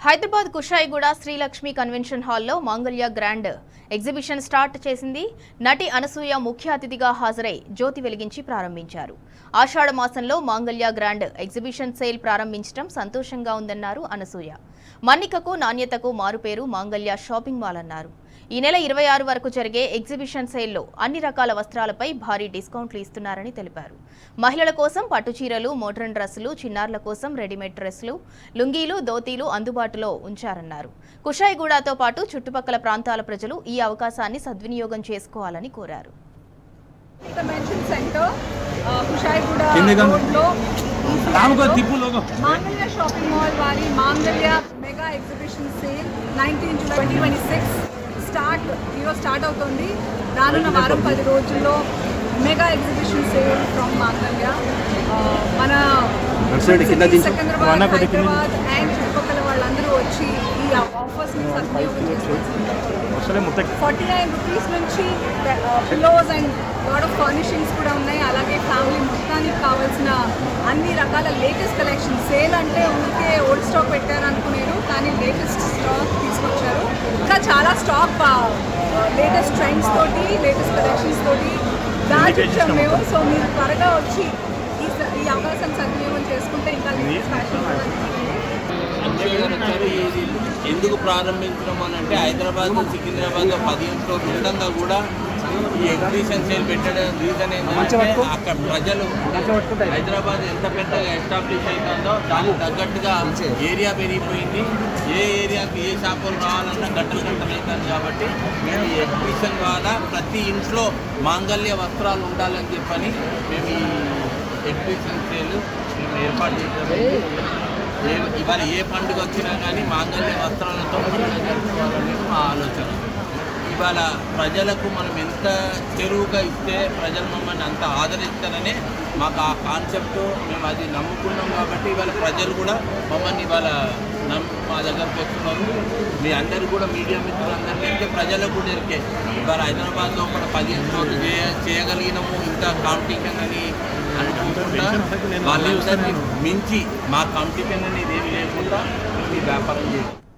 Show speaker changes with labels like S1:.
S1: Hyderabad Kushaiguda Srilakshmi convention హాల్లో మాంగళ్య grand exhibition start చేసింది. నటి అనసూయ ముఖ్య అతిథిగా హాజరై జ్యోతి వెలిగించి ప్రారంభించారు. ఆషాఢ మాసంలో మాంగళ్య గ్రాండ్ ఎగ్జిబిషన్ సేల్ ప్రారంభించడం సంతోషంగా ఉందన్నారు అనసూయ. మన్నికకు నాణ్యతకు మారుపేరు మాంగళ్య షాపింగ్ మాల్ అన్నారు. ఈ నెల 26 వరకు జరిగే ఎగ్జిబిషన్ సేల్లో అన్ని రకాల వస్త్రాలపై భారీ డిస్కౌంట్లు ఇస్తున్నారని తెలిపారు. మహిళల కోసం పట్టుచీరలు, మోడ్రన్ డ్రెస్సులు, చిన్నారుల కోసం రెడీమేడ్ డ్రెస్సులు, లుంగీలు, ధోతీలు అందుబాటులో ఉంచారన్నారు. కుషాయిగూడతో పాటు చుట్టుపక్కల ప్రాంతాల ప్రజలు ఈ అవకాశాన్ని సద్వినియోగం చేసుకోవాలని కోరారు.
S2: మాంగళ్య షాపింగ్ మాల్ వారి మాంగళ్య mega exhibition sale 19 July 2026 start అవుతుంది. రానున్న వారం 10 రోజుల్లో మెగా ఎగ్జిబిషన్ సేల్ ఫ్రమ్ మాంగళ్య మన సికింద్రాబాద్, హైదరాబాద్ అండ్ చుట్టుపక్కల వాళ్ళందరూ వచ్చి ఈ ఆఫర్స్ ని సద్వినియోగం చేసుకోవాల్సింది. 49 రూపీస్ నుంచి pillows and lot of furnishings కూడా ఉన్నాయి. అలాగే ఫ్యామిలీ మొత్తానికి కావాల్సిన అన్ని రకాల లేటెస్ట్ కలెక్షన్. సేల్ అంటే ఊరికే ఓల్డ్ స్టాక్ పెట్టారు అనుకునేరు, కానీ లేటెస్ట్ స్టాక్ తీసుకొచ్చారు. ఇంకా చాలా స్టాక్ లేటెస్ట్ ట్రెండ్స్ తోటి, లేటెస్ట్ కలెక్షన్స్ తోటి దాచిచ్చాం మేము. సో మీరు త్వరగా వచ్చి ఈ అవకాశం సద్వినియోగం చేసుకుంటే ఇంకా లేటెస్ట్ ఫ్యాషన్
S3: ఎందుకు ప్రారంభించడం అని అంటే హైదరాబాద్, సికింద్రాబాద్ 15 రోజులు ఉండగా కూడా ఈ ఎగ్జిబిషన్ సేల్ పెట్టడం రీజన్ ఏంటంటే అక్కడ ప్రజలు హైదరాబాద్ ఎంత పెద్దగా ఎస్టాబ్లిష్ అవుతుందో దానికి తగ్గట్టుగా ఏరియా పెరిగిపోయింది. ఏ ఏరియాకి ఏ షాపులు రావాలన్నా గంటలు అవుతుంది. కాబట్టి మేము ఈ ఎగ్జిబిషన్ ద్వారా ప్రతి ఇంట్లో మాంగళ్య వస్త్రాలు ఉండాలని చెప్పని మేము ఈ ఎగ్జిబిషన్ సేల్ మేము ఏర్పాటు చేసాము. ఇవాళ ఏ పండుగ వచ్చినా కానీ మాంగళ్య వస్త్రాలతో జరుపుకోవాలని మా ఆలోచన. ఇవాళ ప్రజలకు మనం ఎంత చెరువుగా ఇస్తే ప్రజలు మమ్మల్ని అంత ఆదరిస్తారనే మాకు ఆ కాన్సెప్ట్, మేము అది నమ్ముకున్నాం. కాబట్టి ఇవాళ ప్రజలు కూడా మమ్మల్ని ఇవాళ మా దగ్గరకు వస్తున్నారు. మీ అందరూ కూడా మీడియా మిత్రులందరికీ ఎరికే, ప్రజలకు కూడా ఎరికే. ఇవాళ హైదరాబాద్లో ఒక 15 రోజులు చేయగలిగినాము. ఇంత కాంపిటీషన్ అని అనుకుంటున్నా వాళ్ళందరినీ మించి మా కాంపిటీషన్ అనేది ఏమి లేకుండా మీ వ్యాపారం చేయాలి.